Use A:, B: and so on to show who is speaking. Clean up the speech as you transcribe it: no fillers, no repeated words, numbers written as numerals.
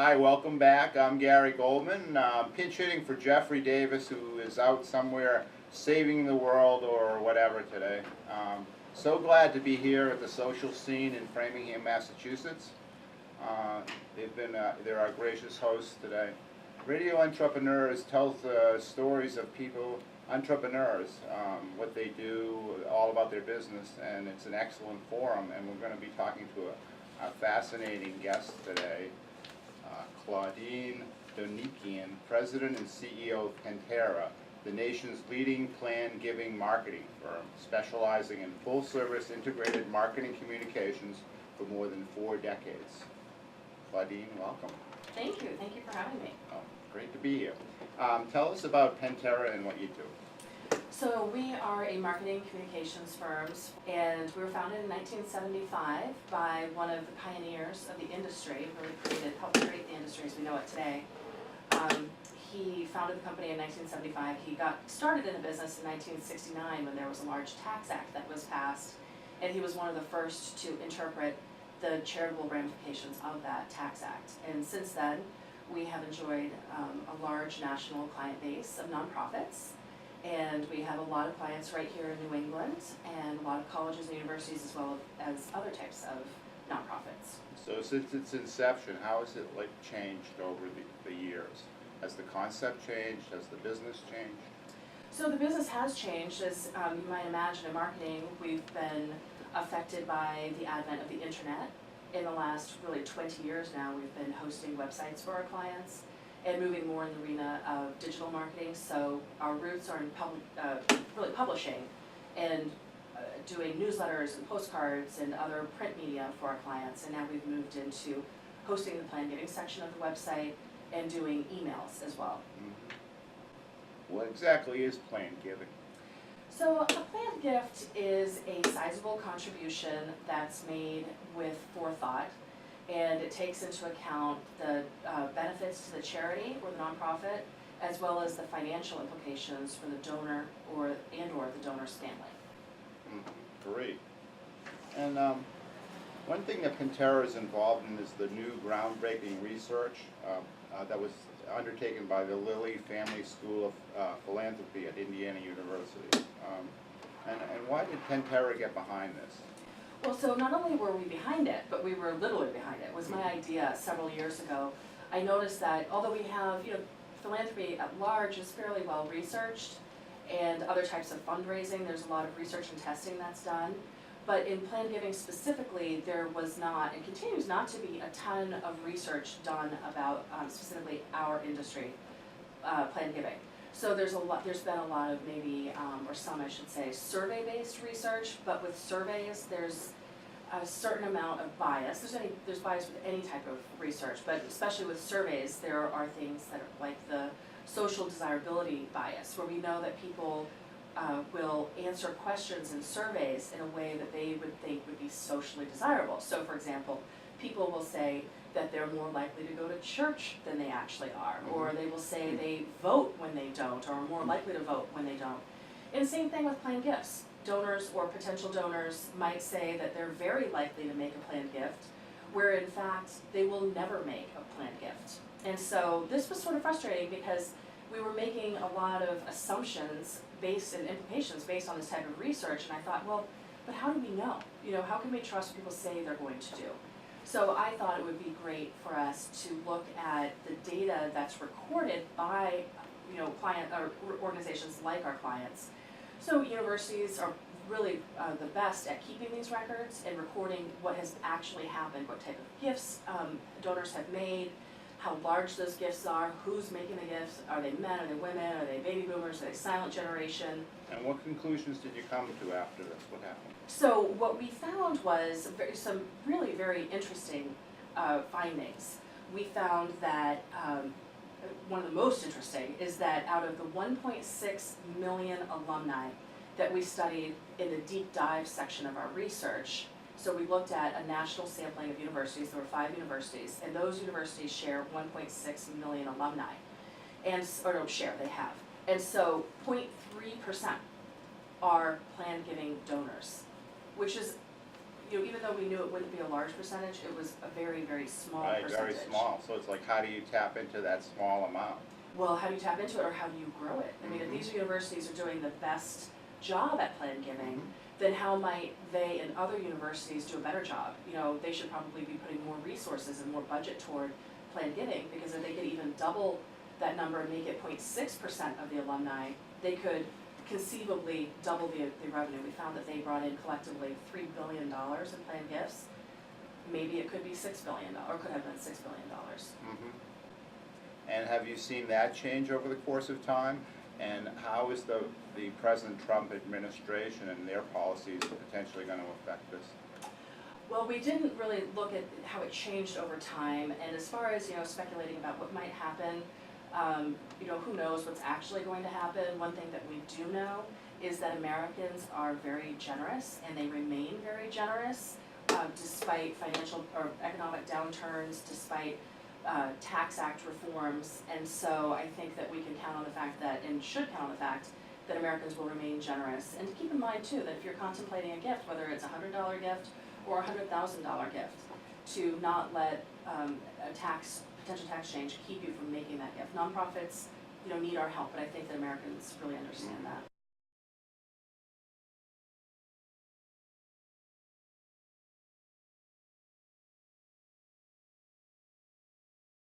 A: Hi, welcome back. I'm Gary Goldman, pinch hitting for Jeffrey Davis, who is out somewhere saving the world or whatever today. So glad to be here at the social scene in Framingham, Massachusetts. They're our gracious hosts today. Radio Entrepreneurs tells stories of people, entrepreneurs, what they do, all about their business, and it's an excellent forum. And we're going to be talking to a fascinating guest today. Claudine Donikian, President and CEO of Pantera, the nation's leading plan-giving marketing firm, specializing in full-service integrated marketing communications for more than 4 decades. Claudine, welcome.
B: Thank you. Thank you for having me.
A: Oh, great to be here. Tell us about Pantera and what you do.
B: So we are a marketing communications firm, and we were founded in 1975 by one of the pioneers of the industry, helped create the industry as we know it today. He founded the company in 1975. He got started in the business in 1969 when there was a large tax act that was passed, and he was one of the first to interpret the charitable ramifications of that tax act. And since then, we have enjoyed a large national client base of nonprofits. And we have a lot of clients right here in New England, and a lot of colleges and universities, as well as other types of nonprofits.
A: So since its inception, how has it changed over the years? Has the concept changed? Has the business changed?
B: So the business has changed. As you might imagine, in marketing, we've been affected by the advent of the internet. In the last really 20 years now, we've been hosting websites for our clients and moving more in the arena of digital marketing. So our roots are in really publishing and doing newsletters and postcards and other print media for our clients. And now we've moved into hosting the plan giving section of the website and doing emails as well.
A: Mm-hmm. What exactly is plan giving?
B: So a planned gift is a sizable contribution that's made with forethought, and it takes into account the benefits to the charity or the nonprofit, as well as the financial implications for the donor or the donor's family.
A: Mm-hmm. Great. And one thing that Pantera is involved in is the new groundbreaking research that was undertaken by the Lilly Family School of Philanthropy at Indiana University. And why did Pantera get behind this?
B: Well, so not only were we behind it, but we were literally behind it. It was my idea several years ago. I noticed that although we have, philanthropy at large is fairly well researched, and other types of fundraising, there's a lot of research and testing that's done. But in plan giving specifically, there was not, and continues not to be, a ton of research done about specifically our industry, plan giving. So there's been a lot of maybe, or some I should say, survey-based research, but with surveys, there's a certain amount of bias. There's bias with any type of research, but especially with surveys, there are things that are like the social desirability bias, where we know that people will answer questions in surveys in a way that they would think would be socially desirable. So for example, people will say that they're more likely to go to church than they actually are, or they will say they vote when they don't, or are more likely to vote when they don't. And same thing with planned gifts. Donors or potential donors might say that they're very likely to make a planned gift, where in fact they will never make a planned gift. And so this was sort of frustrating because we were making a lot of assumptions and implications based on this type of research, and I thought, well, but how do we know? How can we trust what people say they're going to do? So I thought it would be great for us to look at the data that's recorded by, client or organizations like our clients. So universities are really the best at keeping these records and recording what has actually happened, what type of gifts donors have made, how large those gifts are, who's making the gifts, are they men, are they women, are they baby boomers, are they silent generation?
A: And what conclusions did you come to after this? What happened?
B: So what we found was some really very interesting findings. We found that one of the most interesting is that out of the 1.6 million alumni that we studied in the deep dive section of our research, so we looked at a national sampling of universities. There were 5 universities, and those universities share 1.6 million alumni, they have. And so 0.3% are plan giving donors, which is you know, even though we knew it wouldn't be a large percentage, it was a very, very small
A: Right,
B: percentage.
A: very small, so it's like, how do you tap into that small amount?
B: Well, how do you tap into it, or how do you grow it? I mean, if these universities are doing the best job at plan giving, then how might they and other universities do a better job? You know, they should probably be putting more resources and more budget toward plan giving, because if they could even double that number and make it 0.6% of the alumni, they could conceivably double the revenue. We found that they brought in collectively $3 billion in planned gifts. Maybe it could be $6 billion, or could have been $6 billion.
A: And have you seen that change over the course of time? And how is the President Trump administration and their policies potentially going to affect this?
B: Well, we didn't really look at how it changed over time, and as far as, you know, speculating about what might happen, you know, who knows what's actually going to happen. One thing that we do know is that Americans are very generous, and they remain very generous, despite financial or economic downturns, despite Tax Act reforms. And so I think that we can count on the fact that, and should count on the fact, that Americans will remain generous. And to keep in mind too, that if you're contemplating a gift, whether it's a $100 gift or a $100,000 gift, to not let a potential tax change keep you from making that gift. Nonprofits, you know, need our help, but I think that Americans really understand that.